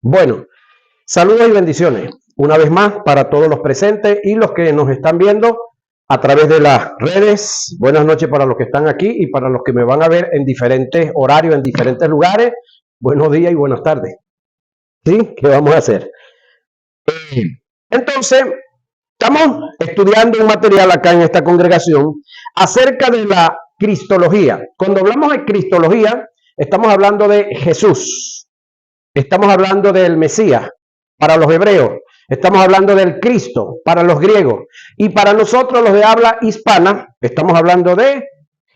Bueno, saludos y bendiciones una vez más para todos los presentes y los que nos están viendo a través de las redes. Buenas noches para los que están aquí y para los que me van a ver en diferentes horarios, en diferentes lugares. Buenos días y buenas tardes. ¿Sí? ¿Qué vamos a hacer? Entonces, estamos estudiando un material acá en esta congregación acerca de la cristología. Cuando hablamos de cristología, estamos hablando de Jesús. Estamos hablando del Mesías para los hebreos. Estamos hablando del Cristo para los griegos. Y para nosotros, los de habla hispana, estamos hablando de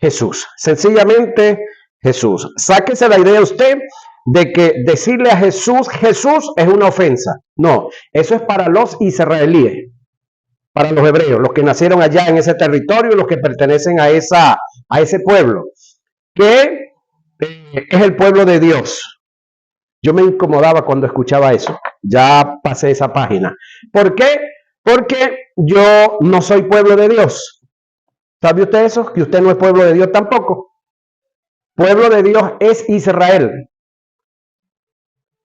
Jesús. Sencillamente Jesús. Sáquese la idea usted de que decirle a Jesús, Jesús es una ofensa. No, eso es para los israelíes, para los hebreos, los que nacieron allá en ese territorio, los que pertenecen a ese pueblo, que es el pueblo de Dios. Yo me incomodaba cuando escuchaba eso. Ya pasé esa página. ¿Por qué? Porque yo no soy pueblo de Dios. ¿Sabe usted eso? Que usted no es pueblo de Dios tampoco. Pueblo de Dios es Israel.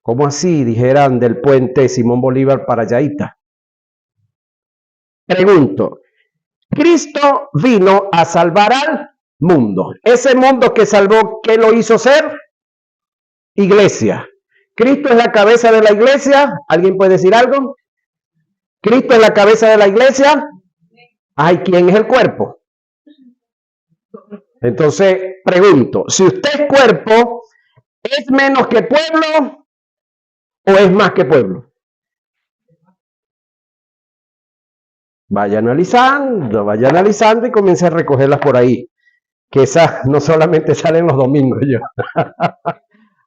¿Cómo así? Dijeran del puente Simón Bolívar para Yaíta. Pregunto. Cristo vino a salvar al mundo. Ese mundo que salvó, ¿qué lo hizo ser? Iglesia. ¿Cristo es la cabeza de la iglesia? ¿Alguien puede decir algo? ¿Cristo es la cabeza de la iglesia? Ay, ¿quién es el cuerpo? Entonces, pregunto, si usted es cuerpo, ¿es menos que pueblo o es más que pueblo? Vaya analizando y comience a recogerlas por ahí. Que esas no solamente salen los domingos yo.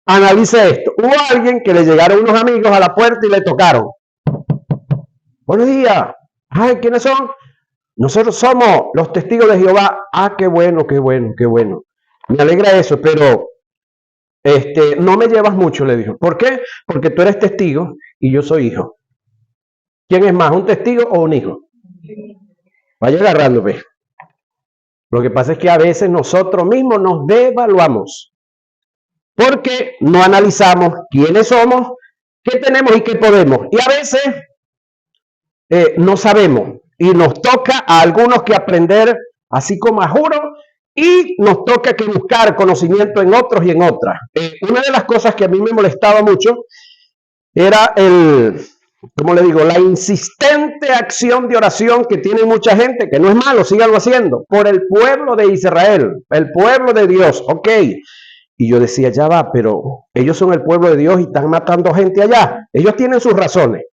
Analice esto. Hubo alguien que le llegaron unos amigos a la puerta y le tocaron. Buenos días. Ay, ¿quiénes son? Nosotros somos los testigos de Jehová. Ah, qué bueno, qué bueno, qué bueno. Me alegra eso, pero no me llevas mucho, le dijo. ¿Por qué? Porque tú eres testigo y yo soy hijo. ¿Quién es más, un testigo o un hijo? Vaya agarrando, pues. Lo que pasa es que a veces nosotros mismos nos devaluamos. Porque no analizamos quiénes somos, qué tenemos y qué podemos. Y a veces no sabemos. Y nos toca a algunos que aprender, así como a juro, y nos toca que buscar conocimiento en otros y en otras. Una de las cosas que a mí me molestaba mucho era ¿cómo le digo? La insistente acción de oración que tiene mucha gente, que no es malo, síganlo haciendo, por el pueblo de Israel, el pueblo de Dios, ok. Y yo decía, ya va, pero ellos son el pueblo de Dios y están matando gente allá. Ellos tienen sus razones.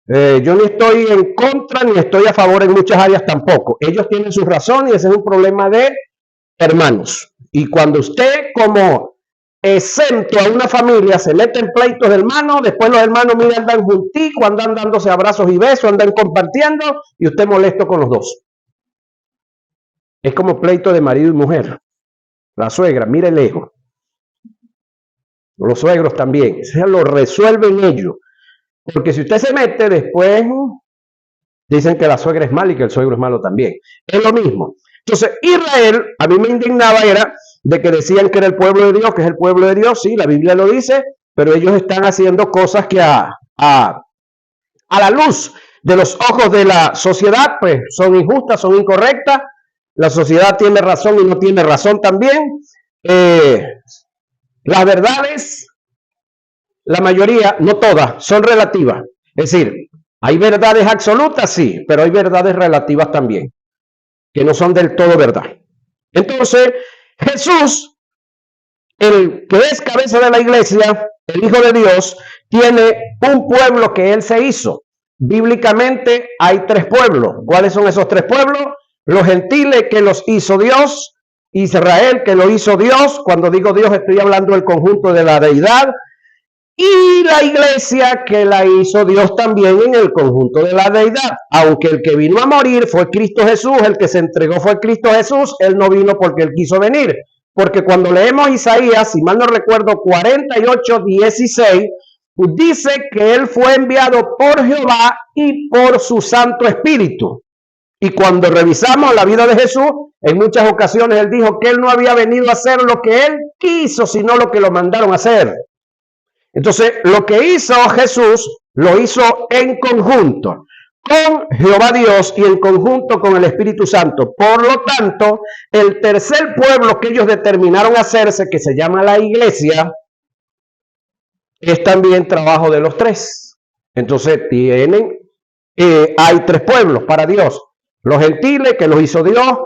Yo ni estoy en contra ni estoy a favor en muchas áreas tampoco. Ellos tienen sus razones y ese es un problema de hermanos. Y cuando usted como exento a una familia se mete en pleitos de hermanos, después los hermanos, mira, andan junticos, andan dándose abrazos y besos, andan compartiendo y usted molesto con los dos. Es como pleito de marido y mujer. La suegra, mire lejos. Los suegros también, se lo resuelven ellos. Porque si usted se mete, después dicen que la suegra es mala y que el suegro es malo también. Es lo mismo. Entonces, Israel, a mí me indignaba era de que decían que era el pueblo de Dios, que es el pueblo de Dios, sí, la Biblia lo dice, pero ellos están haciendo cosas que a la luz de los ojos de la sociedad, pues son injustas, son incorrectas. La sociedad tiene razón y no tiene razón también. Las verdades, la mayoría, no todas, son relativas. Es decir, hay verdades absolutas, sí, pero hay verdades relativas también, que no son del todo verdad. Entonces, Jesús, el que es cabeza de la iglesia, el Hijo de Dios, tiene un pueblo que él se hizo. Bíblicamente hay tres pueblos. ¿Cuáles son esos tres pueblos? Los gentiles que los hizo Dios, Israel que lo hizo Dios. Cuando digo Dios estoy hablando del conjunto de la deidad. Y la iglesia que la hizo Dios también en el conjunto de la deidad. Aunque el que vino a morir fue Cristo Jesús, el que se entregó fue Cristo Jesús, él no vino porque él quiso venir. Porque cuando leemos Isaías, si mal no recuerdo, 48:16, dice que él fue enviado por Jehová y por su Santo Espíritu. Y cuando revisamos la vida de Jesús, en muchas ocasiones él dijo que él no había venido a hacer lo que él quiso, sino lo que lo mandaron a hacer. Entonces, lo que hizo Jesús, lo hizo en conjunto con Jehová Dios y en conjunto con el Espíritu Santo. Por lo tanto, el tercer pueblo que ellos determinaron hacerse, que se llama la iglesia, es también trabajo de los tres. Entonces, hay tres pueblos para Dios. Los gentiles, que los hizo Dios;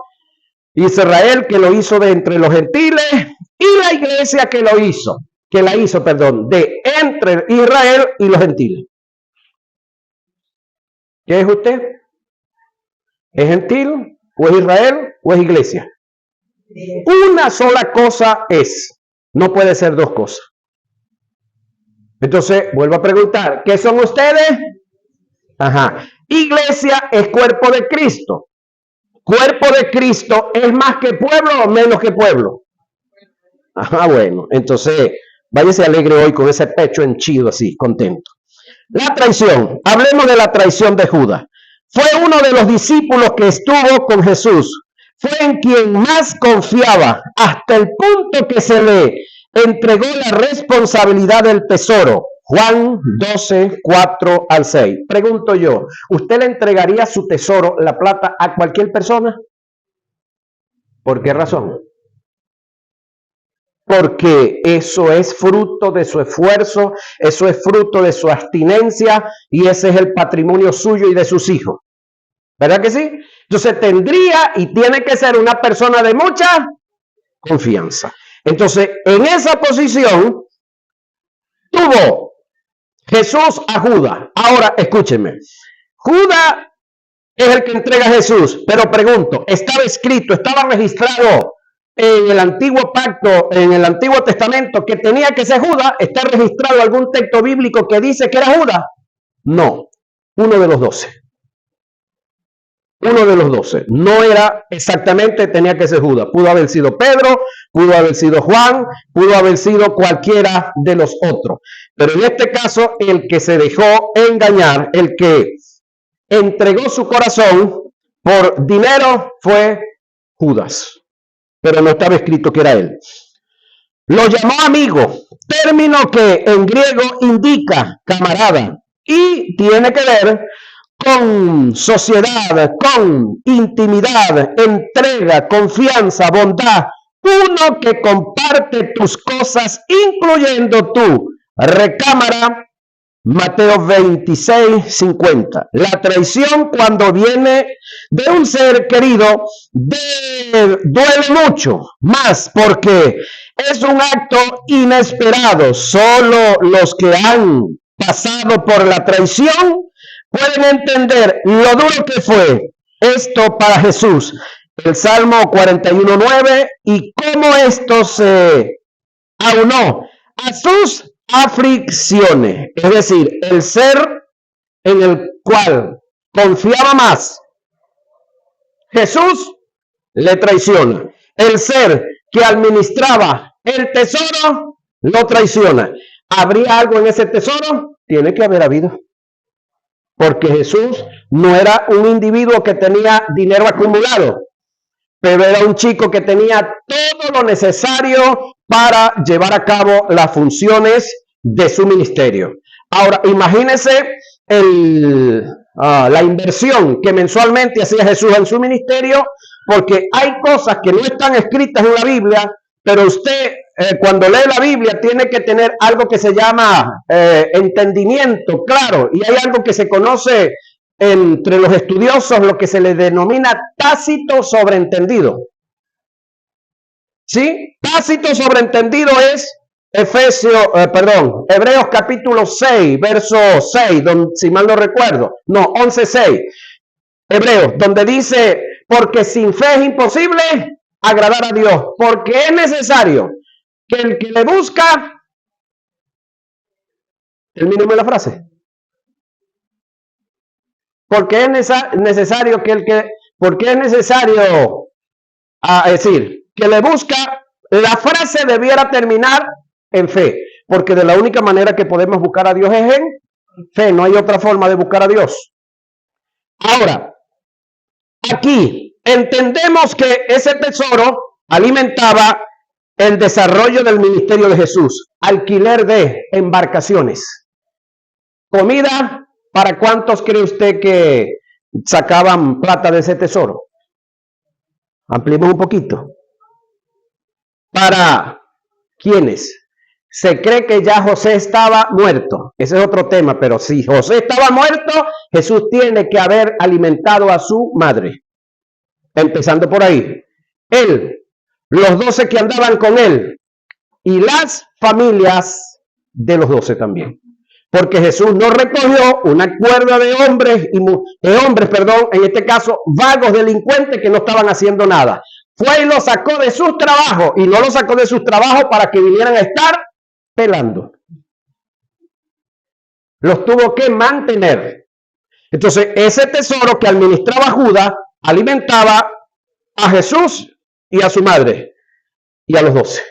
Israel, que lo hizo de entre los gentiles; y la iglesia, que la hizo, de entre Israel y los gentiles. ¿Qué es usted? ¿Es gentil, o es Israel, o es iglesia? Una sola cosa es. No puede ser dos cosas. Entonces, vuelvo a preguntar, ¿qué son ustedes? Ajá. Iglesia es cuerpo de Cristo. ¿Cuerpo de Cristo es más que pueblo o menos que pueblo? Ajá, bueno. Entonces, váyase alegre hoy con ese pecho henchido así, contento. La traición. Hablemos de la traición de Judas. Fue uno de los discípulos que estuvo con Jesús. Fue en quien más confiaba, hasta el punto que se le entregó la responsabilidad del tesoro. Juan 12, 4 al 6. Pregunto yo, ¿usted le entregaría su tesoro, la plata, a cualquier persona? ¿Por qué razón? Porque eso es fruto de su esfuerzo, eso es fruto de su abstinencia, y ese es el patrimonio suyo y de sus hijos. ¿Verdad que sí? Entonces tendría y tiene que ser una persona de mucha confianza. Entonces, en esa posición tuvo Jesús a Judas. Ahora, escúchenme. Judas es el que entrega a Jesús, pero pregunto, ¿estaba escrito, estaba registrado en el antiguo pacto, en el Antiguo Testamento, que tenía que ser Judas? ¿Está registrado algún texto bíblico que dice que era Judas? No, uno de los 12. Uno de los 12. No era exactamente, tenía que ser Judas. Pudo haber sido Pedro, pudo haber sido Juan, pudo haber sido cualquiera de los otros. Pero en este caso, el que se dejó engañar, el que entregó su corazón por dinero, fue Judas. Pero no estaba escrito que era él. Lo llamó amigo, término que en griego indica camarada y tiene que ver con sociedad, con intimidad, entrega, confianza, bondad. Uno que comparte tus cosas, incluyendo tu recámara. Mateo 26, 50. La traición, cuando viene de un ser querido, duele mucho, más porque es un acto inesperado. Solo los que han pasado por la traición pueden entender lo duro que fue esto para Jesús. El Salmo 41:9, y cómo esto se aunó a sus aflicciones. Es decir, el ser en el cual confiaba más, Jesús, le traiciona. El ser que administraba el tesoro, lo traiciona. ¿Habría algo en ese tesoro? Tiene que haber habido. Porque Jesús no era un individuo que tenía dinero acumulado, pero era un chico que tenía todo lo necesario para llevar a cabo las funciones de su ministerio. Ahora, imagínense la inversión que mensualmente hacía Jesús en su ministerio, porque hay cosas que no están escritas en la Biblia, pero usted cuando lee la Biblia tiene que tener algo que se llama entendimiento, claro, y hay algo que se conoce entre los estudiosos, lo que se le denomina tácito sobreentendido. ¿Sí? Tácito sobreentendido es Hebreos capítulo 6, verso 6, si mal no recuerdo, no, 11:6. Hebreos, donde dice, porque sin fe es imposible agradar a Dios, porque es necesario que el que le busca, termíneme la frase, porque es necesario es decir, que le busca, la frase debiera terminar en fe, porque de la única manera que podemos buscar a Dios es en fe, no hay otra forma de buscar a Dios. Ahora, aquí entendemos que ese tesoro alimentaba el desarrollo del ministerio de Jesús, alquiler de embarcaciones, comida. ¿Para cuántos cree usted que sacaban plata de ese tesoro? Ampliemos un poquito. ¿Para quiénes? Se cree que ya José estaba muerto. Ese es otro tema, pero si José estaba muerto, Jesús tiene que haber alimentado a su madre. Empezando por ahí. Él, los 12 que andaban con él y las familias de los 12 también. Porque Jesús no recogió una cuerda de hombres, en este caso vagos delincuentes que no estaban haciendo nada. Fue y lo sacó de sus trabajos, y no lo sacó de sus trabajos para que vinieran a estar pelando. Los tuvo que mantener. Entonces, ese tesoro que administraba Judas alimentaba a Jesús y a su madre y a los 12.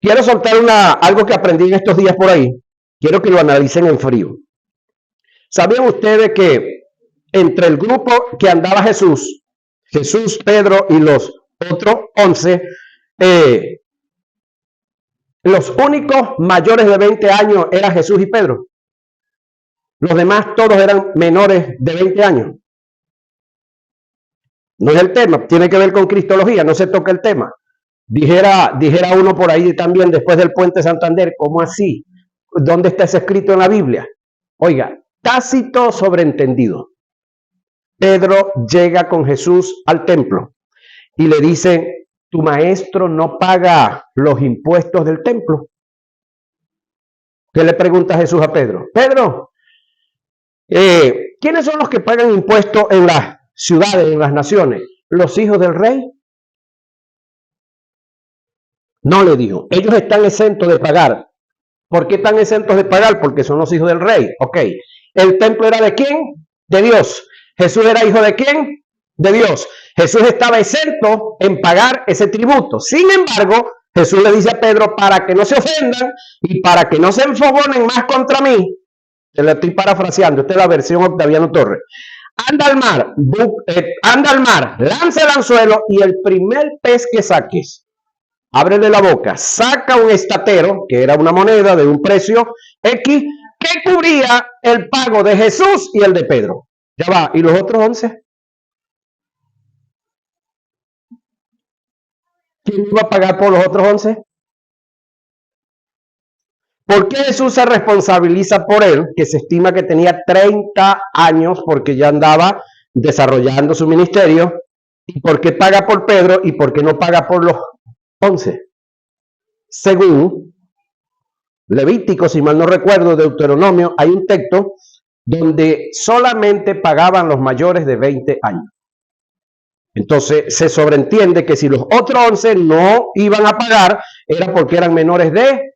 Quiero soltar algo que aprendí en estos días por ahí. Quiero que lo analicen en frío. ¿Sabían ustedes que entre el grupo que andaba Jesús, Pedro y los otros 11, los únicos mayores de 20 años eran Jesús y Pedro? Los demás todos eran menores de 20 años. No es el tema, tiene que ver con cristología, no se toca el tema. Dijera uno por ahí también después del puente Santander, ¿cómo así? ¿Dónde está ese escrito en la Biblia? Oiga, tácito sobreentendido. Pedro llega con Jesús al templo y le dice, tu maestro no paga los impuestos del templo. ¿Qué le pregunta Jesús a Pedro? Pedro, ¿quiénes son los que pagan impuestos en las ciudades, en las naciones? ¿Los hijos del rey? No, le dijo, ellos están exentos de pagar. ¿Por qué están exentos de pagar? Porque son los hijos del rey. Ok. ¿El templo era de quién? De Dios. ¿Jesús era hijo de quién? De Dios. Jesús estaba exento en pagar ese tributo. Sin embargo, Jesús le dice a Pedro, para que no se ofendan y para que no se enfogonen más contra mí, te lo estoy parafraseando, esta es la versión Octaviano Torres, anda al mar, lanza el anzuelo y el primer pez que saques, ábrele la boca, saca un estatero, que era una moneda de un precio X, que cubría el pago de Jesús y el de Pedro. Ya va, ¿y los otros 11? ¿Quién iba a pagar por los otros 11? ¿Por qué Jesús se responsabiliza por él, que se estima que tenía 30 años porque ya andaba desarrollando su ministerio? ¿Y por qué paga por Pedro y por qué no paga por los 11? Según Levítico, si mal no recuerdo, Deuteronomio, hay un texto donde solamente pagaban los mayores de 20 años. Entonces se sobreentiende que si los otros 11 no iban a pagar, era porque eran menores de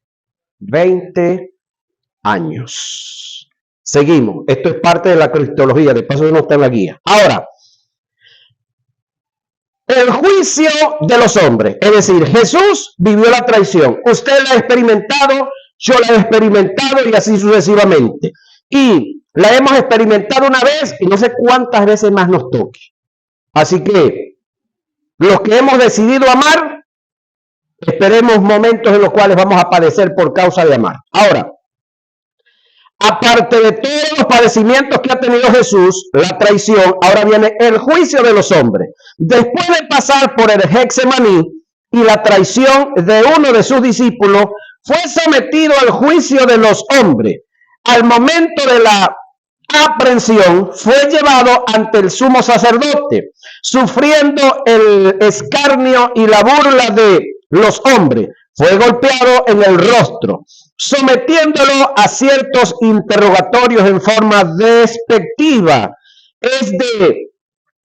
20 años. Seguimos. Esto es parte de la cristología, de paso no está en la guía. Ahora, el juicio de los hombres, es decir, Jesús vivió la traición. Usted la ha experimentado, yo la he experimentado y así sucesivamente. Y la hemos experimentado una vez y no sé cuántas veces más nos toque. Así que los que hemos decidido amar, esperemos momentos en los cuales vamos a padecer por causa de amar. Ahora, aparte de todos los padecimientos que ha tenido Jesús, la traición, ahora viene el juicio de los hombres. Después de pasar por el Getsemaní y la traición de uno de sus discípulos, fue sometido al juicio de los hombres. Al momento de la aprehensión, fue llevado ante el sumo sacerdote, sufriendo el escarnio y la burla de los hombres. Fue golpeado en el rostro, sometiéndolo a ciertos interrogatorios en forma despectiva. Es de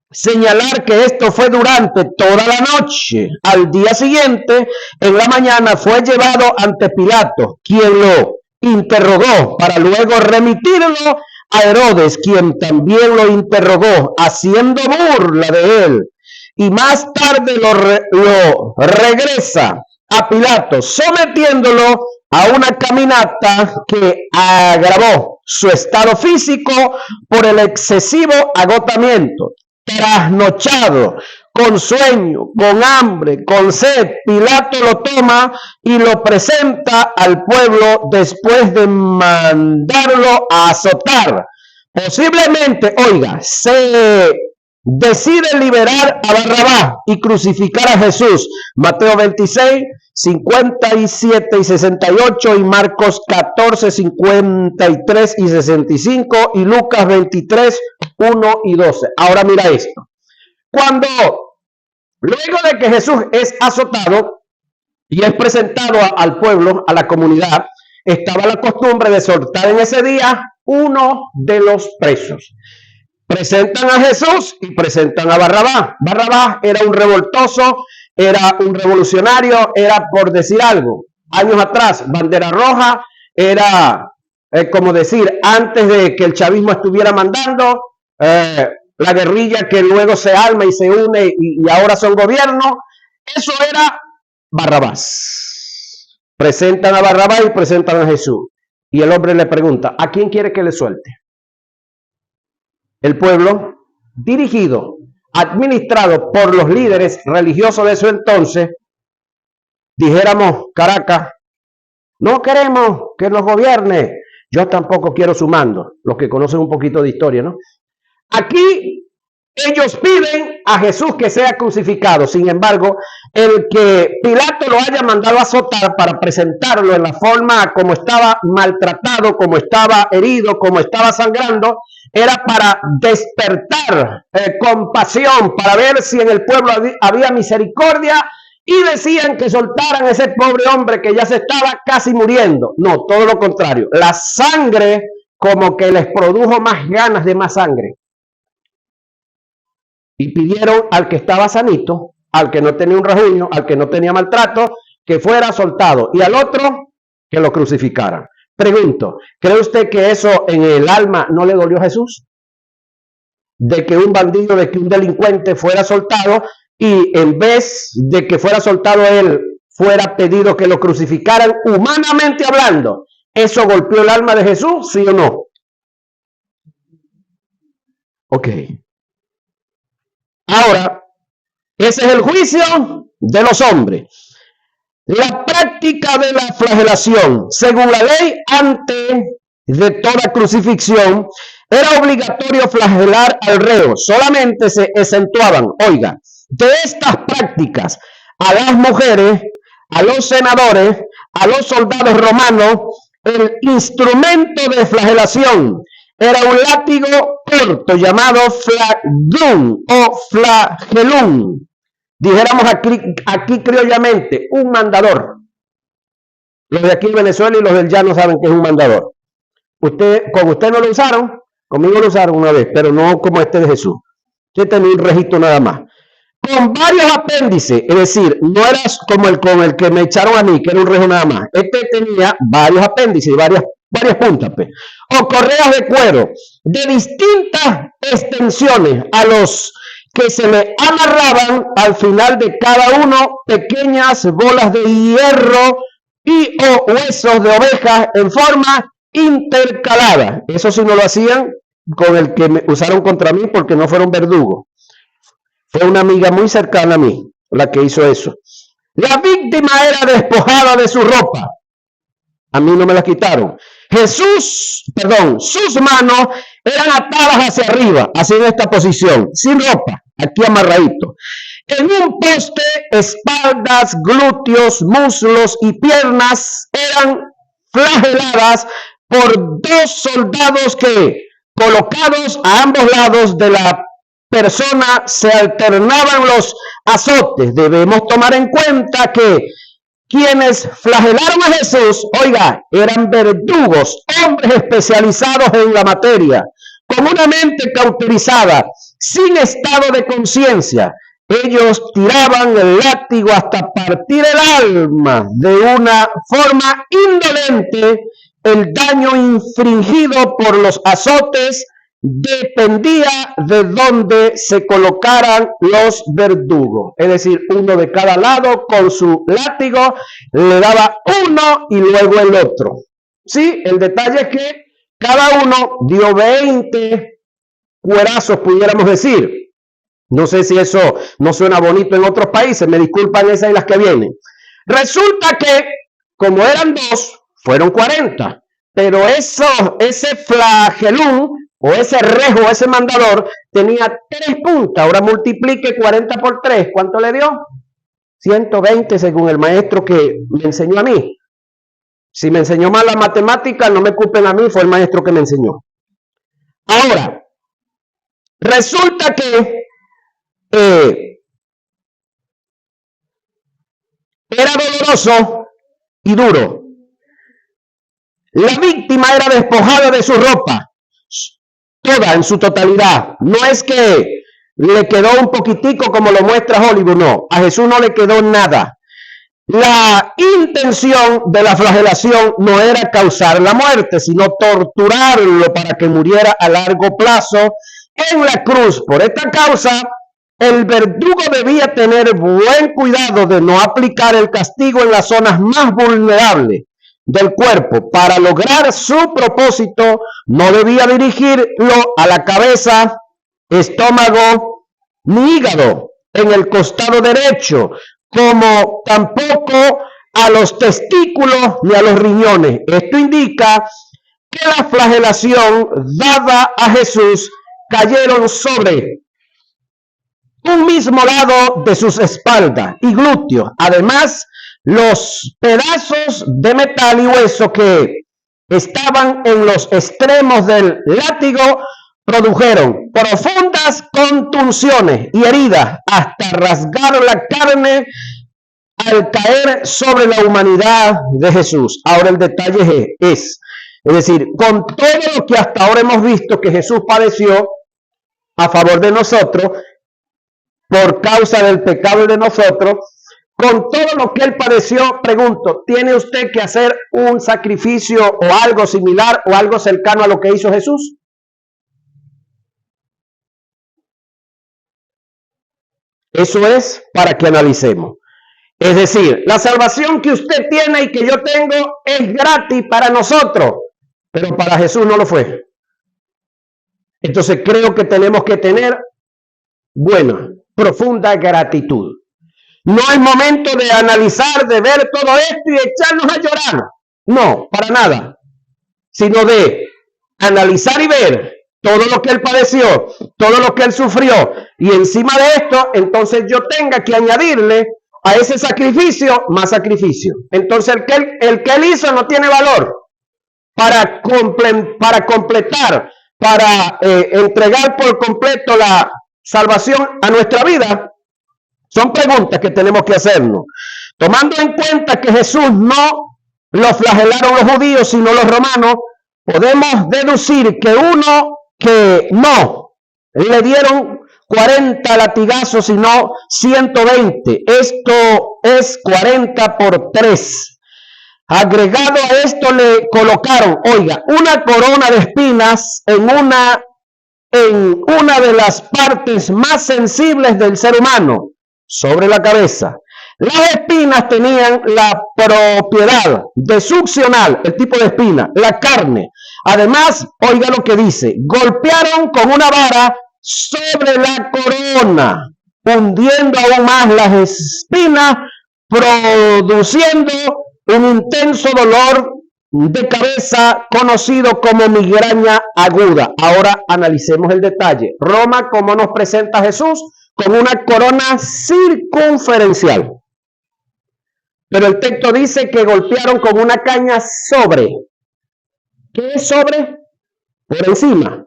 señalar que esto fue durante toda la noche. Al día siguiente, en la mañana, fue llevado ante Pilato, quien lo interrogó para luego remitirlo a Herodes, quien también lo interrogó, haciendo burla de él. Y más tarde lo regresa a Pilato, sometiéndolo a una caminata que agravó su estado físico por el excesivo agotamiento. Trasnochado, con sueño, con hambre, con sed. Pilato lo toma y lo presenta al pueblo después de mandarlo a azotar. Posiblemente, oiga, se decide liberar a Barrabás y crucificar a Jesús. Mateo 26, 57 y 68 y Marcos 14, 53 y 65 y Lucas 23, 1 y 12. Ahora mira esto. Cuando luego de que Jesús es azotado y es presentado al pueblo, a la comunidad, estaba la costumbre de soltar en ese día uno de los presos. Presentan a Jesús y presentan a Barrabás. Barrabás era un revoltoso, era un revolucionario, era, por decir algo, años atrás, bandera roja, era como decir, antes de que el chavismo estuviera mandando, la guerrilla que luego se arma y se une y ahora son gobierno. Eso era Barrabás. Presentan a Barrabás y presentan a Jesús. Y el hombre le pregunta, ¿a quién quiere que le suelte? El pueblo, dirigido, administrado por los líderes religiosos de su entonces, dijéramos, Caracas, no queremos que nos gobierne. Yo tampoco quiero su mando, los que conocen un poquito de historia, ¿no? Aquí ellos piden a Jesús que sea crucificado. Sin embargo, el que Pilato lo haya mandado a azotar para presentarlo en la forma como estaba maltratado, como estaba herido, como estaba sangrando, era para despertar compasión, para ver si en el pueblo había misericordia, y decían que soltaran a ese pobre hombre que ya se estaba casi muriendo. No, todo lo contrario. La sangre como que les produjo más ganas de más sangre. Y pidieron al que estaba sanito, al que no tenía un rasguño, al que no tenía maltrato, que fuera soltado, y al otro que lo crucificaran. Pregunto, ¿cree usted que eso en el alma no le dolió a Jesús? De que un bandido, de que un delincuente fuera soltado, y en vez de que fuera soltado él, fuera pedido que lo crucificaran, humanamente hablando. ¿Eso golpeó el alma de Jesús, sí o no? Ok. Ahora, ese es el juicio de los hombres. La práctica de la flagelación, según la ley, antes de toda crucifixión, era obligatorio flagelar al reo. Solamente se exentuaban, oiga, de estas prácticas a las mujeres, a los senadores, a los soldados romanos. El instrumento de flagelación era un látigo corto llamado flagrum o flagelum. Dijéramos aquí criollamente, un mandador. Los de aquí en Venezuela y los del llano saben que es un mandador. Con usted no lo usaron, conmigo lo usaron una vez, pero no como este de Jesús. Yo tenía un registro nada más. Con varios apéndices, es decir, no era como con el que me echaron a mí, que era un rejo nada más. Este tenía varios apéndices, varias puntas, pues. O correas de cuero de distintas extensiones, a los que se le amarraban al final de cada uno pequeñas bolas de hierro y o huesos de ovejas en forma intercalada. Eso sí no lo hacían con el que me usaron contra mí, porque no fueron verdugos. Fue una amiga muy cercana a mí la que hizo eso. La víctima era despojada de su ropa. A mí no me la quitaron. Sus manos eran atadas hacia arriba, así en esta posición, sin ropa, aquí amarradito. En un poste, espaldas, glúteos, muslos y piernas eran flageladas por dos soldados que, colocados a ambos lados de la persona, se alternaban los azotes. Debemos tomar en cuenta que quienes flagelaron a Jesús, oiga, eran verdugos, hombres especializados en la materia, con una mente cauterizada, sin estado de conciencia. Ellos tiraban el látigo hasta partir el alma de una forma indolente. El daño infringido por los azotes dependía de dónde se colocaran los verdugos. Es decir, uno de cada lado con su látigo le daba uno y luego el otro. Sí, el detalle es que cada uno dio 20 cuerazos, pudiéramos decir. No sé si eso no suena bonito en otros países, me disculpan esas y las que vienen. Resulta que, como eran 2, fueron 40, pero ese flagelum o ese rejo, ese mandador, tenía 3 puntas. Ahora multiplique 40 por 3, ¿cuánto le dio? 120 según el maestro que me enseñó a mí. Si me enseñó mal la matemática, no me culpen a mí, fue el maestro que me enseñó. Ahora, resulta que era doloroso y duro. La víctima era despojada de su ropa, toda en su totalidad. No es que le quedó un poquitico como lo muestra Hollywood, no. A Jesús no le quedó nada. La intención de la flagelación no era causar la muerte, sino torturarlo para que muriera a largo plazo en la cruz. Por esta causa, el verdugo debía tener buen cuidado de no aplicar el castigo en las zonas más vulnerables del cuerpo. Para lograr su propósito, no debía dirigirlo a la cabeza, estómago ni hígado en el costado derecho, como tampoco a los testículos ni a los riñones. Esto indica que la flagelación dada a Jesús cayeron sobre un mismo lado de sus espaldas y glúteos. Además, los pedazos de metal y hueso que estaban en los extremos del látigo produjeron profundas contusiones y heridas hasta rasgar la carne al caer sobre la humanidad de Jesús. Ahora el detalle es decir, con todo lo que hasta ahora hemos visto que Jesús padeció a favor de nosotros, por causa del pecado de nosotros, con todo lo que él padeció, pregunto, ¿tiene usted que hacer un sacrificio o algo similar o algo cercano a lo que hizo Jesús? Eso es para que analicemos. Es decir, la salvación que usted tiene y que yo tengo es gratis para nosotros, pero para Jesús no lo fue. Entonces creo que tenemos que tener buena, profunda gratitud. No es momento de analizar, de ver todo esto y echarnos a llorar. No, para nada. Sino de analizar y ver todo lo que él padeció, todo lo que él sufrió. Y encima de esto, entonces yo tenga que añadirle a ese sacrificio más sacrificio. Entonces el que él hizo no tiene valor para completar, para entregar por completo la salvación a nuestra vida. Son preguntas que tenemos que hacernos. Tomando en cuenta que Jesús no lo flagelaron los judíos, sino los romanos, podemos deducir que uno que no le dieron 40 latigazos, sino 120. Esto es 40 por 3. Agregado a esto le colocaron, oiga, una corona de espinas en una de las partes más sensibles del ser humano, sobre la cabeza. Las espinas tenían la propiedad de succionar, el tipo de espina, la carne. Además, oiga lo que dice, golpearon con una vara sobre la corona, hundiendo aún más las espinas, produciendo un intenso dolor de cabeza conocido como migraña aguda. Ahora analicemos el detalle. Roma, ¿cómo nos presenta a Jesús? Con una corona circunferencial. Pero el texto dice que golpearon con una caña sobre. ¿Qué es sobre? Por encima,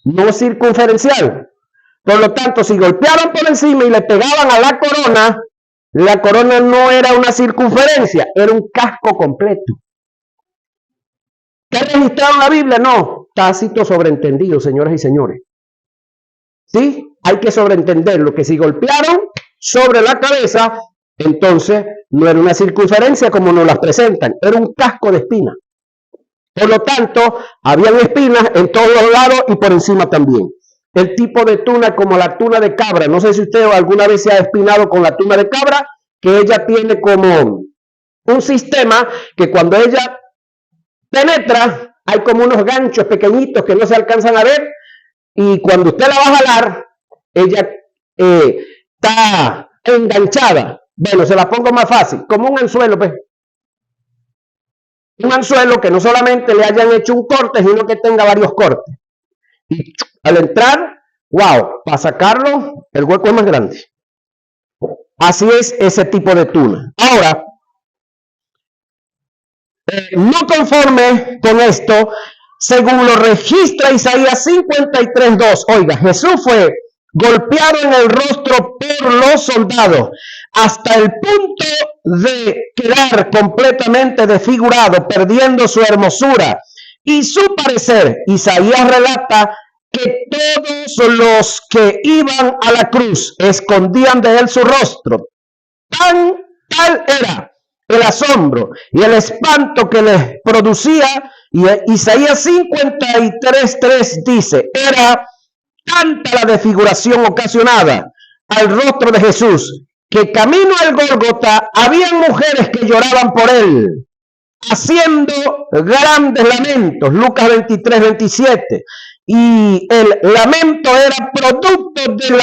no circunferencial. Por lo tanto, si golpearon por encima y le pegaban a la corona no era una circunferencia, era un casco completo. ¿Qué registrado en la Biblia? No, tácito sobreentendido, señoras y señores. ¿Sí? Hay que sobreentenderlo, que si golpearon sobre la cabeza, entonces no era una circunferencia como nos las presentan, era un casco de espinas. Por lo tanto, habían espinas en todos los lados y por encima también. El tipo de tuna como la tuna de cabra, no sé si usted alguna vez se ha espinado con la tuna de cabra, que ella tiene como un sistema que cuando ella penetra, hay como unos ganchos pequeñitos que no se alcanzan a ver, y cuando usted la va a jalar, ella está enganchada. Bueno, se la pongo más fácil, como un anzuelo, pues. Un anzuelo que no solamente le hayan hecho un corte, sino que tenga varios cortes. Y al entrar, wow, para sacarlo, el hueco es más grande. Así es ese tipo de tuna. Ahora, no conforme con esto, según lo registra Isaías 53:2, oiga, Jesús fue golpeado en el rostro por los soldados hasta el punto de quedar completamente desfigurado, perdiendo su hermosura y su parecer. Isaías relata que todos los que iban a la cruz escondían de él su rostro. Tal era el asombro y el espanto que les producía. Y Isaías 53:3 dice, era tanta la desfiguración ocasionada al rostro de Jesús, que camino al Gólgota habían mujeres que lloraban por él, haciendo grandes lamentos. Lucas 23:27. Y el lamento era producto del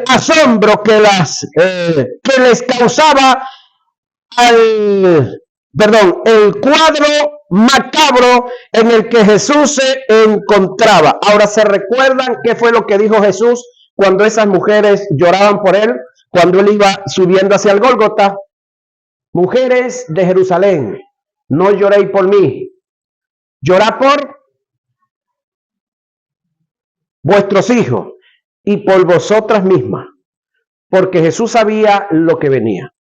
asombro que les causaba el cuadro macabro en el que Jesús se encontraba. Ahora, ¿se recuerdan qué fue lo que dijo Jesús cuando esas mujeres lloraban por él, cuando él iba subiendo hacia el Gólgota? Mujeres de Jerusalén, no lloréis por mí, llorad por vuestros hijos y por vosotras mismas, porque Jesús sabía lo que venía.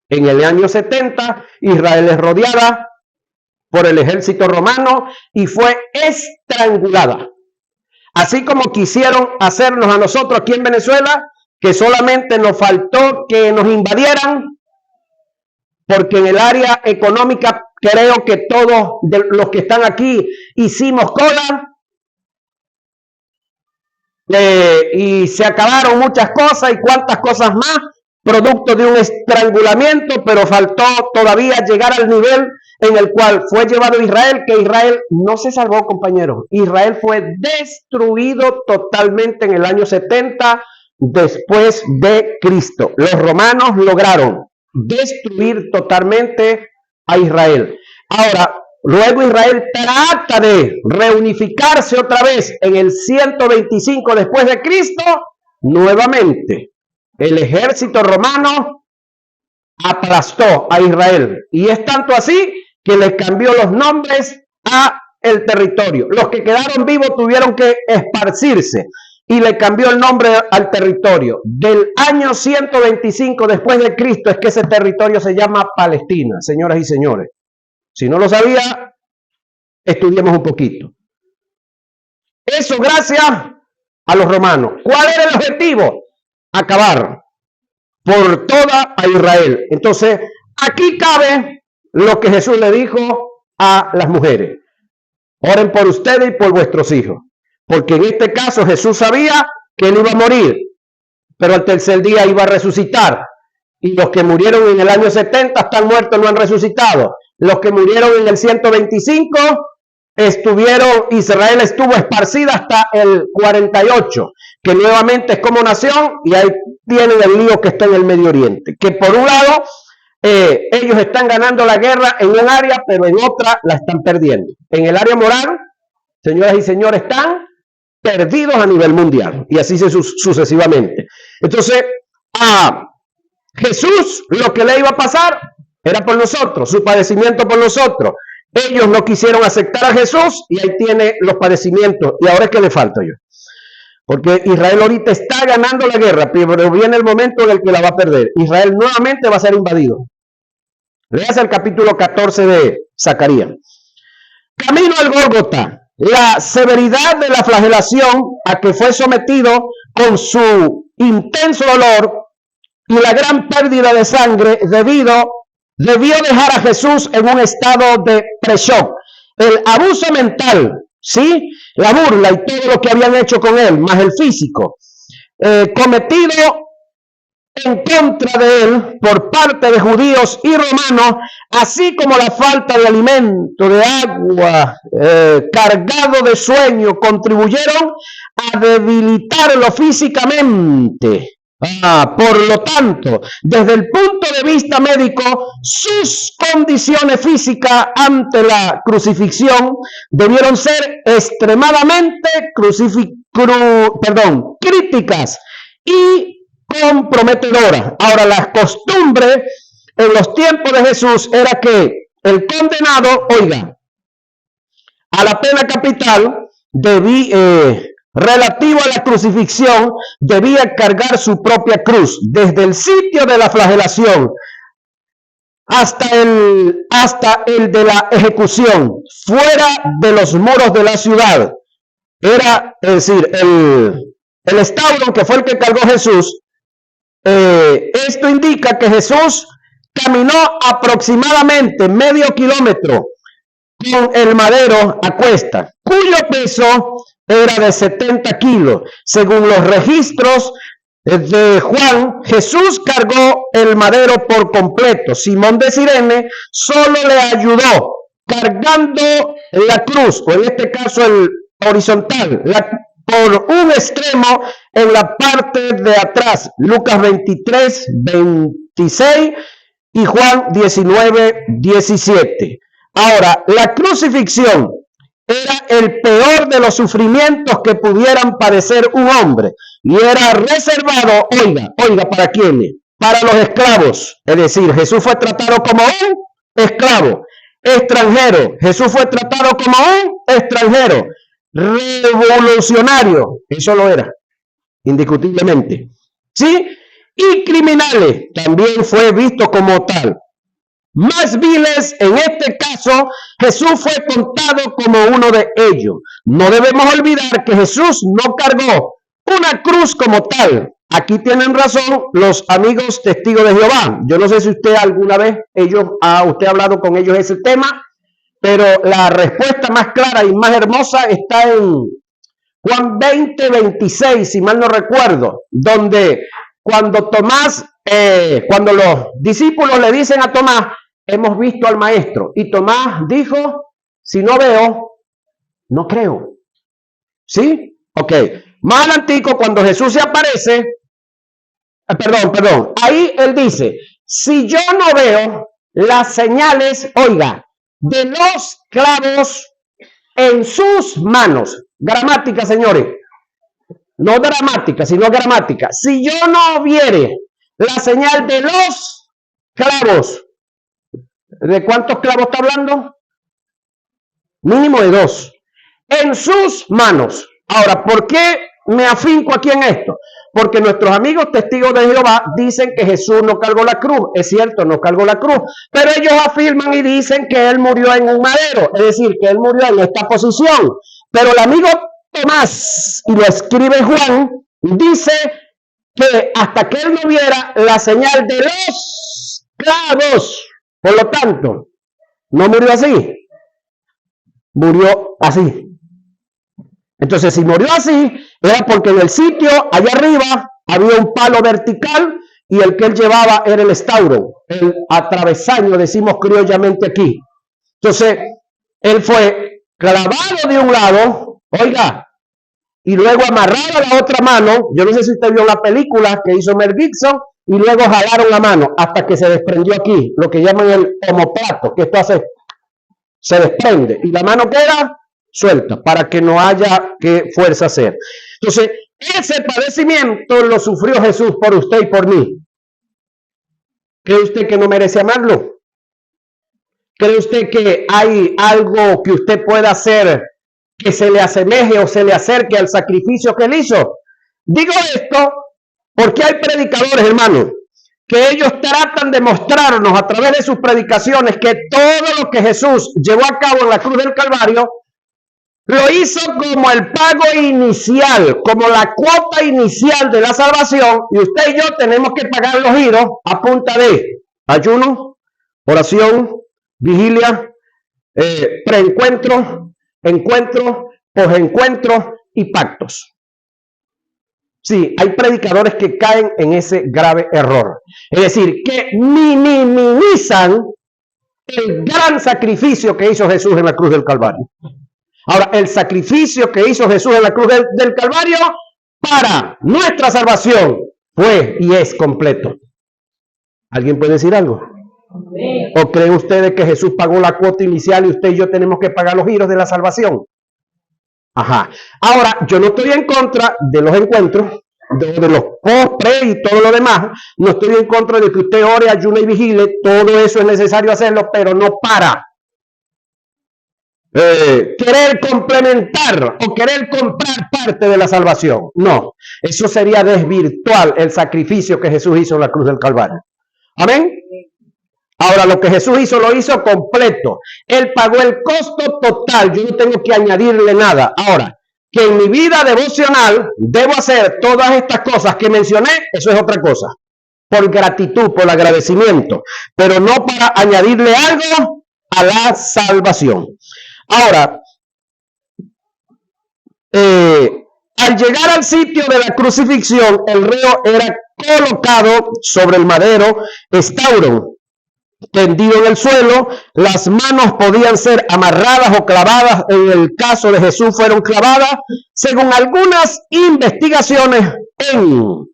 En el año 70, Israel es rodeada por el ejército romano y fue estrangulada. Así como quisieron hacernos a nosotros aquí en Venezuela, que solamente nos faltó que nos invadieran, porque en el área económica creo que todos los que están aquí hicimos cola, y se acabaron muchas cosas y cuantas cosas más, producto de un estrangulamiento, pero faltó todavía llegar al nivel en el cual fue llevado Israel, que Israel no se salvó, compañeros. Israel fue destruido totalmente en el año 70 después de Cristo. Los romanos lograron destruir totalmente a Israel. Ahora, luego Israel trata de reunificarse otra vez en el 125 después de Cristo. Nuevamente, el ejército romano aplastó a Israel. Y es tanto así que le cambió los nombres a el territorio. Los que quedaron vivos tuvieron que esparcirse y le cambió el nombre al territorio. Del año 125 después de Cristo es que ese territorio se llama Palestina, señoras y señores. Si no lo sabía, estudiemos un poquito. Eso gracias a los romanos. ¿Cuál era el objetivo? Acabar por toda a Israel. Entonces, aquí cabe lo que Jesús le dijo a las mujeres. Oren por ustedes y por vuestros hijos. Porque en este caso Jesús sabía que él iba a morir, pero al tercer día iba a resucitar. Y los que murieron en el año 70 están muertos, no han resucitado. Los que murieron en el 125 Israel estuvo esparcida hasta el 48, que nuevamente es como nación, y ahí tienen el lío que está en el Medio Oriente, que por un lado ellos están ganando la guerra en un área, pero en otra la están perdiendo. En el área moral, señoras y señores, están perdidos a nivel mundial, y así sucesivamente. Entonces, a Jesús lo que le iba a pasar era por nosotros, su padecimiento por nosotros. Ellos no quisieron aceptar a Jesús y ahí tiene los padecimientos. Y ahora es que le falta yo. Porque Israel ahorita está ganando la guerra, pero viene el momento en el que la va a perder. Israel nuevamente va a ser invadido. Léase el capítulo 14 de Zacarías. Camino al Gólgota. La severidad de la flagelación a que fue sometido con su intenso dolor y la gran pérdida de sangre debió dejar a Jesús en un estado de pre-shock. El abuso mental, ¿sí? La burla y todo lo que habían hecho con él, más el físico, cometido en contra de él por parte de judíos y romanos, así como la falta de alimento, de agua, cargado de sueño, contribuyeron a debilitarlo físicamente. Por lo tanto, desde el punto de vista médico, sus condiciones físicas ante la crucifixión debieron ser extremadamente críticas y comprometedoras. Ahora, las costumbres en los tiempos de Jesús era que el condenado, oiga, a la pena capital relativo a la crucifixión, debía cargar su propia cruz desde el sitio de la flagelación hasta el de la ejecución, fuera de los muros de la ciudad. Era, es decir, el estauro que fue el que cargó Jesús. Esto indica que Jesús caminó aproximadamente medio kilómetro con el madero a cuesta, cuyo peso era de 70 kilos. Según los registros de Juan, Jesús cargó el madero por completo. Simón de Cirene solo le ayudó cargando la cruz, o en este caso el horizontal, por un extremo en la parte de atrás. Lucas 23, 26 y Juan 19, 17. Ahora, la crucifixión era el peor de los sufrimientos que pudieran padecer un hombre, y era reservado, oiga, ¿para quiénes? Para los esclavos. Es decir, Jesús fue tratado como un esclavo, extranjero. Jesús fue tratado como un extranjero, revolucionario. Eso lo era, indiscutiblemente. ¿Sí? Y criminales, también fue visto como tal. Más viles, en este caso, Jesús fue contado como uno de ellos. No debemos olvidar que Jesús no cargó una cruz como tal. Aquí tienen razón los amigos testigos de Jehová. Yo no sé si usted alguna vez usted ha hablado con ellos ese tema, pero la respuesta más clara y más hermosa está en Juan 20, 26, si mal no recuerdo, donde cuando cuando los discípulos le dicen a Tomás, hemos visto al maestro, y Tomás dijo, si no veo, no creo. ¿Sí? Ok. Más adelantico, cuando Jesús se aparece, ahí él dice, si yo no veo las señales, oiga, de los clavos en sus manos. Gramática, señores. No dramática, sino gramática. Si yo no viere la señal de los clavos, ¿de cuántos clavos está hablando? Mínimo de 2. En sus manos. Ahora, ¿por qué me afinco aquí en esto? Porque nuestros amigos testigos de Jehová dicen que Jesús no cargó la cruz. Es cierto, no cargó la cruz. Pero ellos afirman y dicen que él murió en un madero. Es decir, que él murió en esta posición. Pero el amigo Tomás, y lo escribe Juan, dice que hasta que él no viera la señal de los clavos, por lo tanto, no murió así, murió así. Entonces, si murió así, era porque en el sitio, allá arriba, había un palo vertical y el que él llevaba era el estauro, el atravesaño, decimos criollamente aquí. Entonces, él fue clavado de un lado, oiga, y luego amarrado a la otra mano. Yo no sé si usted vio la película que hizo Mel Gibson, y luego jalaron la mano hasta que se desprendió aquí, lo que llaman el omoplato, que esto hace, se desprende, y la mano queda suelta para que no haya que fuerza hacer. Entonces, ese padecimiento lo sufrió Jesús por usted y por mí. ¿Cree usted que no merece amarlo? ¿Cree usted que hay algo que usted pueda hacer que se le asemeje o se le acerque al sacrificio que él hizo? Digo esto porque hay predicadores, hermanos, que ellos tratan de mostrarnos a través de sus predicaciones que todo lo que Jesús llevó a cabo en la cruz del Calvario lo hizo como el pago inicial, como la cuota inicial de la salvación, y usted y yo tenemos que pagar los giros a punta de ayuno, oración, vigilia, preencuentro, encuentro, posencuentro y pactos. Sí, hay predicadores que caen en ese grave error. Es decir, que minimizan el gran sacrificio que hizo Jesús en la cruz del Calvario. Ahora, el sacrificio que hizo Jesús en la cruz del Calvario para nuestra salvación fue y es completo. ¿Alguien puede decir algo? ¿O creen ustedes que Jesús pagó la cuota inicial y usted y yo tenemos que pagar los giros de la salvación? Ajá. Ahora, yo no estoy en contra de los encuentros, de los post-pre y todo lo demás. No estoy en contra de que usted ore, ayune y vigile. Todo eso es necesario hacerlo, pero no para querer complementar o querer comprar parte de la salvación. No, eso sería desvirtuar el sacrificio que Jesús hizo en la cruz del Calvario. Amén. Ahora, lo que Jesús hizo, lo hizo completo. Él pagó el costo total. Yo no tengo que añadirle nada. Ahora, que en mi vida devocional debo hacer todas estas cosas que mencioné, eso es otra cosa. Por gratitud, por agradecimiento. Pero no para añadirle algo a la salvación. Ahora, al llegar al sitio de la crucifixión, el reo era colocado sobre el madero estauro, tendido en el suelo. Las manos podían ser amarradas o clavadas. En el caso de Jesús fueron clavadas. Según algunas investigaciones, en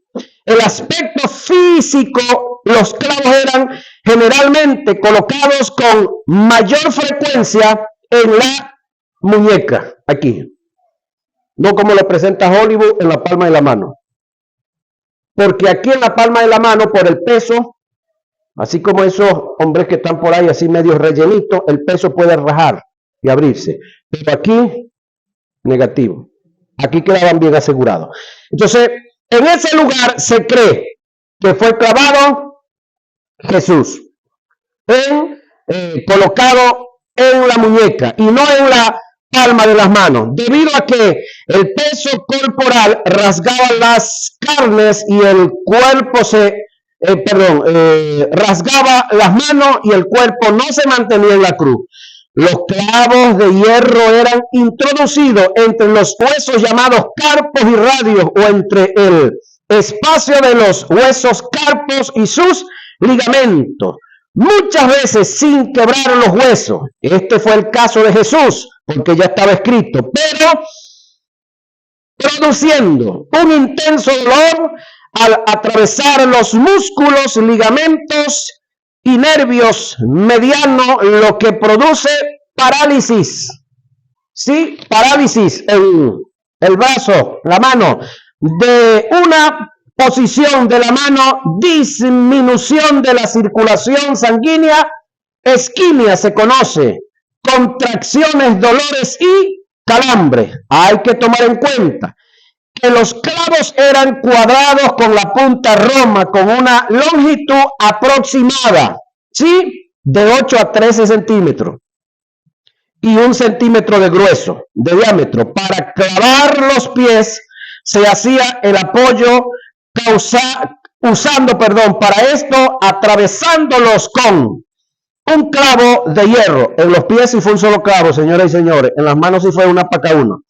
el aspecto físico, los clavos eran generalmente colocados con mayor frecuencia en la muñeca, aquí. No como lo presenta Hollywood en la palma de la mano. Porque aquí en la palma de la mano, por el peso, así como esos hombres que están por ahí así medio rellenitos, el peso puede rajar y abrirse. Pero aquí, negativo. Aquí quedaban bien asegurados. Entonces, en ese lugar se cree que fue clavado Jesús, colocado en la muñeca y no en la palma de las manos, debido a que el peso corporal rasgaba las carnes y el cuerpo rasgaba las manos y el cuerpo no se mantenía en la cruz. Los clavos de hierro eran introducidos entre los huesos llamados carpos y radios, o entre el espacio de los huesos carpos y sus ligamentos, muchas veces sin quebrar los huesos. Este fue el caso de Jesús, porque ya estaba escrito, pero produciendo un intenso dolor al atravesar los músculos, ligamentos y nervios medianos, lo que produce parálisis. Sí, parálisis en el brazo, la mano, de una posición de la mano, disminución de la circulación sanguínea, isquemia se conoce, contracciones, dolores y calambre. Hay que tomar en cuenta que los clavos eran cuadrados con la punta roma, con una longitud aproximada, ¿sí?, de 8 a 13 centímetros y 1 centímetro de grueso, de diámetro. Para clavar los pies se hacía el apoyo para esto, atravesándolos con un clavo de hierro. En los pies sí fue un solo clavo, señoras y señores. En las manos sí fue una para cada uno.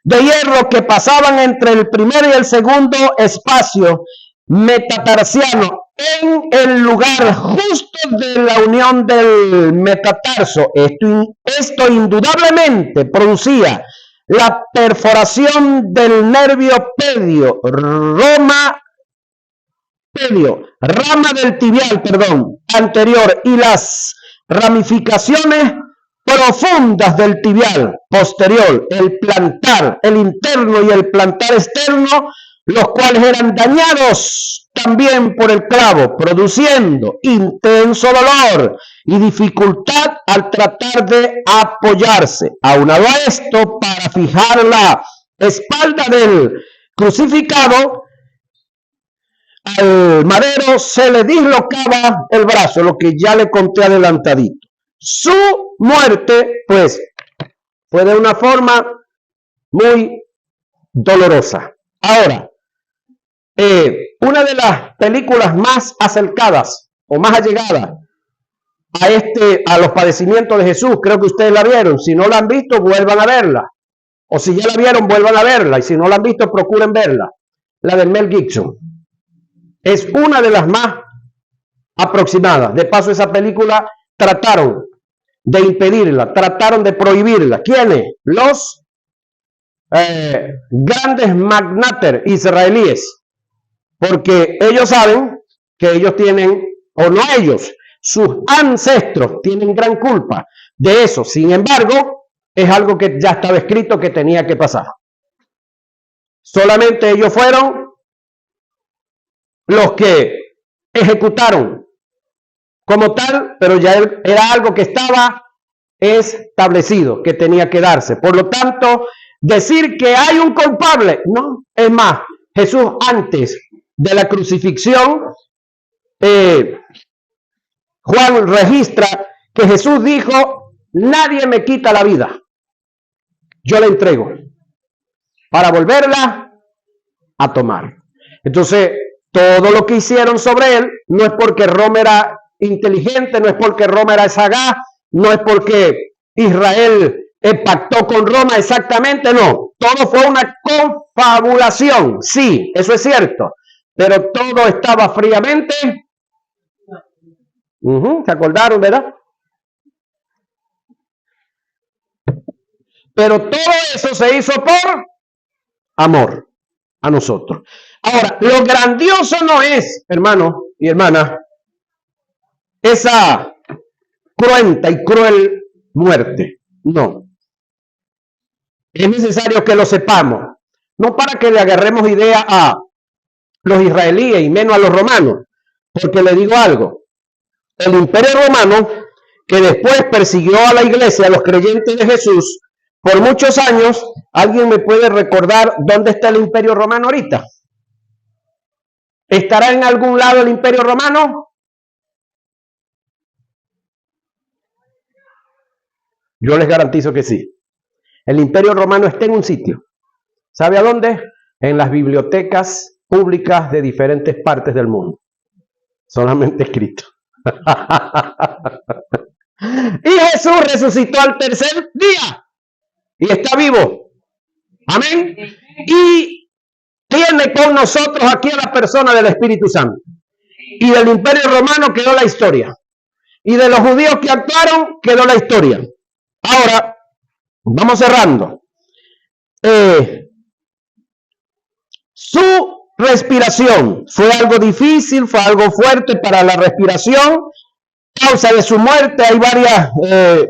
De hierro, que pasaban entre el primer y el segundo espacio metatarsiano, en el lugar justo de la unión del metatarso. Esto indudablemente producía la perforación del nervio rama del tibial, anterior, y las ramificaciones profundas del tibial posterior, el plantar, el interno y el plantar externo, los cuales eran dañados también por el clavo, produciendo intenso dolor y dificultad al tratar de apoyarse. Aunado a esto, para fijar la espalda del crucificado al madero, se le dislocaba el brazo, lo que ya le conté adelantadito. Su muerte, pues, fue de una forma muy dolorosa. Ahora, una de las películas más acercadas o más allegadas a los padecimientos de Jesús, creo que ustedes la vieron. Si no la han visto, vuelvan a verla. O si ya la vieron, vuelvan a verla. Y si no la han visto, procuren verla. la de Mel Gibson. Es una de las más aproximadas. De paso, esa película trataron de impedirla, trataron de prohibirla. ¿Quiénes? Los grandes magnates israelíes. Porque ellos saben que ellos tienen, o no ellos, sus ancestros tienen gran culpa de eso. Sin embargo, es algo que ya estaba escrito que tenía que pasar. Solamente ellos fueron los que ejecutaron como tal, pero ya era algo que estaba establecido, que tenía que darse. Por lo tanto, decir que hay un culpable, no. Es más, Jesús antes de la crucifixión, Juan registra que Jesús dijo, nadie me quita la vida, yo la entrego para volverla a tomar. Entonces, todo lo que hicieron sobre él no es porque Roma era inteligente, no es porque Roma era sagaz, no es porque Israel pactó con Roma exactamente, no. Todo fue una confabulación, sí, eso es cierto, pero todo estaba fríamente. ¿Se acordaron, verdad? Pero todo eso se hizo por amor a nosotros. Ahora, lo grandioso no es, hermano y hermana, esa cruenta y cruel muerte. No. Es necesario que lo sepamos. No para que le agarremos idea a los israelíes y menos a los romanos. Porque le digo algo. El Imperio Romano, que después persiguió a la iglesia, a los creyentes de Jesús, por muchos años, ¿alguien me puede recordar dónde está el Imperio Romano ahorita? ¿Estará en algún lado el Imperio Romano? Yo les garantizo que sí. El Imperio Romano está en un sitio. ¿Sabe a dónde? En las bibliotecas públicas de diferentes partes del mundo. Solamente escrito. Y Jesús resucitó al tercer día. Y está vivo. Amén. Y tiene con nosotros aquí a la persona del Espíritu Santo. Y del Imperio Romano quedó la historia. Y de los judíos que actuaron quedó la historia. Ahora, vamos cerrando. Su respiración fue algo difícil, fue algo fuerte para la respiración. Causa de su muerte hay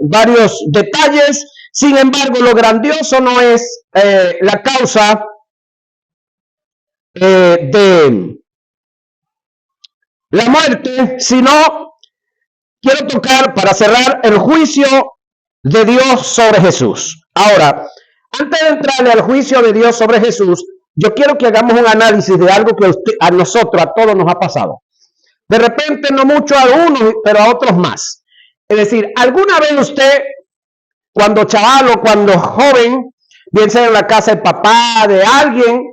varios detalles. Sin embargo, lo grandioso no es la causa de la muerte, sino quiero tocar para cerrar el juicio de Dios sobre Jesús. Ahora, antes de entrarle al juicio de Dios sobre Jesús, yo quiero que hagamos un análisis de algo que a nosotros, a todos nos ha pasado. De repente, no mucho a unos, pero a otros más. Es decir, ¿alguna vez usted, cuando chaval o cuando joven, bien sea en la casa de papá, de alguien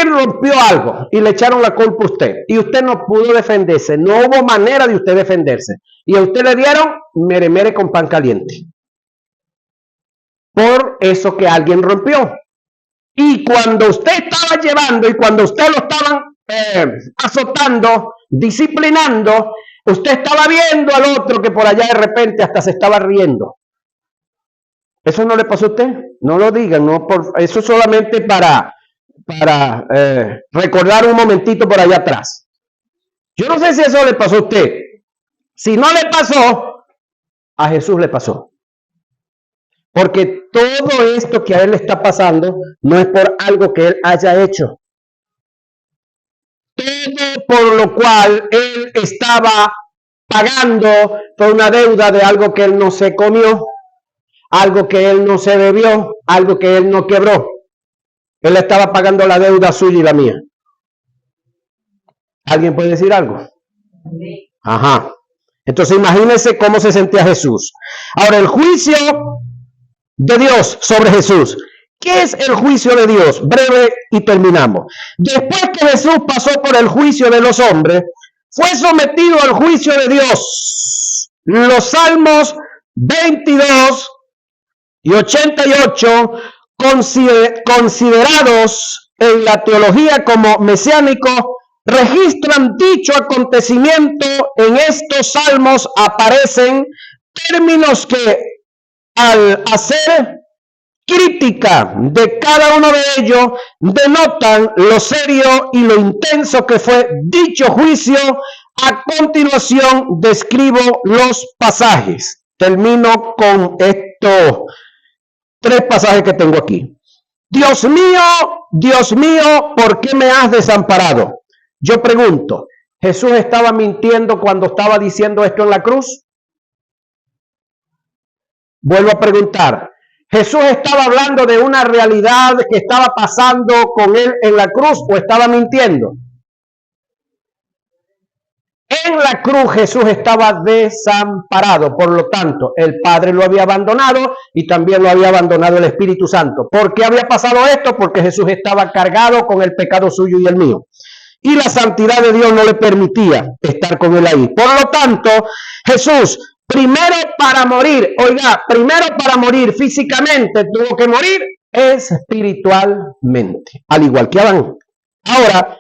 rompió algo y le echaron la culpa a usted y usted no pudo defenderse, no hubo manera de usted defenderse y a usted le dieron mere con pan caliente por eso que alguien rompió? Y cuando usted estaba llevando y cuando usted lo estaban azotando, disciplinando, usted estaba viendo al otro que por allá de repente hasta se estaba riendo. ¿Eso no le pasó a usted? No lo digan, no, eso solamente para recordar un momentito por allá atrás. Yo no sé si eso le pasó a usted. Si no le pasó, a Jesús le pasó. Porque todo esto que a él le está pasando no es por algo que él haya hecho. Todo por lo cual él estaba pagando por una deuda de algo que él no se comió, algo que él no se bebió, algo que él no quebró. Él estaba pagando la deuda suya y la mía. ¿Alguien puede decir algo? Ajá. Entonces imagínense cómo se sentía Jesús. Ahora, el juicio de Dios sobre Jesús. ¿Qué es el juicio de Dios? Breve y terminamos. Después que Jesús pasó por el juicio de los hombres, fue sometido al juicio de Dios. Los Salmos 22 y 88 considerados en la teología como mesiánicos registran dicho acontecimiento. En estos salmos aparecen términos que, al hacer crítica de cada uno de ellos, denotan lo serio y lo intenso que fue dicho juicio. A continuación describo los pasajes. Termino con estos 3 pasajes que tengo aquí. Dios mío, ¿por qué me has desamparado? Yo pregunto, ¿Jesús estaba mintiendo cuando estaba diciendo esto en la cruz? Vuelvo a preguntar, ¿Jesús estaba hablando de una realidad que estaba pasando con él en la cruz o estaba mintiendo? En la cruz Jesús estaba desamparado, por lo tanto, el Padre lo había abandonado y también lo había abandonado el Espíritu Santo. ¿Por qué había pasado esto? Porque Jesús estaba cargado con el pecado suyo y el mío. Y la santidad de Dios no le permitía estar con él ahí. Por lo tanto, Jesús, primero para morir físicamente, tuvo que morir espiritualmente, al igual que Adán. Ahora,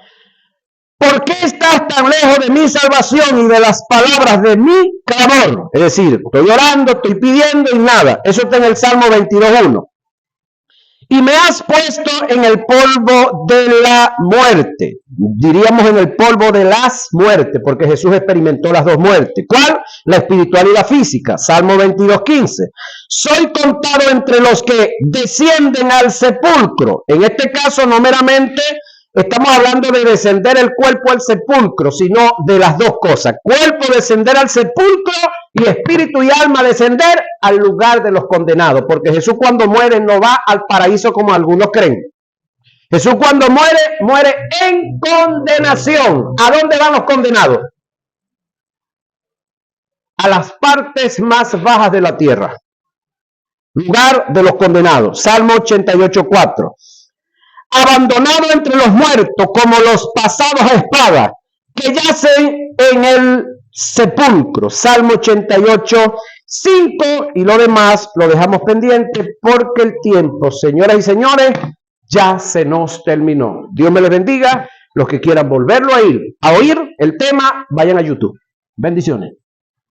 ¿por qué estás tan lejos de mi salvación y de las palabras de mi clamor? Es decir, estoy orando, estoy pidiendo y nada. Eso está en el Salmo 22:1. Y me has puesto en el polvo de la muerte. Diríamos en el polvo de las muertes, porque Jesús experimentó las 2 muertes. ¿Cuál? La espiritual y la física. Salmo 22:15. Soy contado entre los que descienden al sepulcro. En este caso, no meramente estamos hablando de descender el cuerpo al sepulcro, sino de las 2 cosas. Cuerpo descender al sepulcro y espíritu y alma descender al lugar de los condenados. Porque Jesús cuando muere no va al paraíso como algunos creen. Jesús cuando muere en condenación. ¿A dónde van los condenados? A las partes más bajas de la tierra. Lugar de los condenados. Salmo 88:4. Abandonado entre los muertos como los pasados a espada, que yacen en el sepulcro. Salmo 88:5, y lo demás lo dejamos pendiente porque el tiempo, señoras y señores, ya se nos terminó. Dios me les bendiga. Los que quieran volverlo a oír el tema, vayan a YouTube. Bendiciones.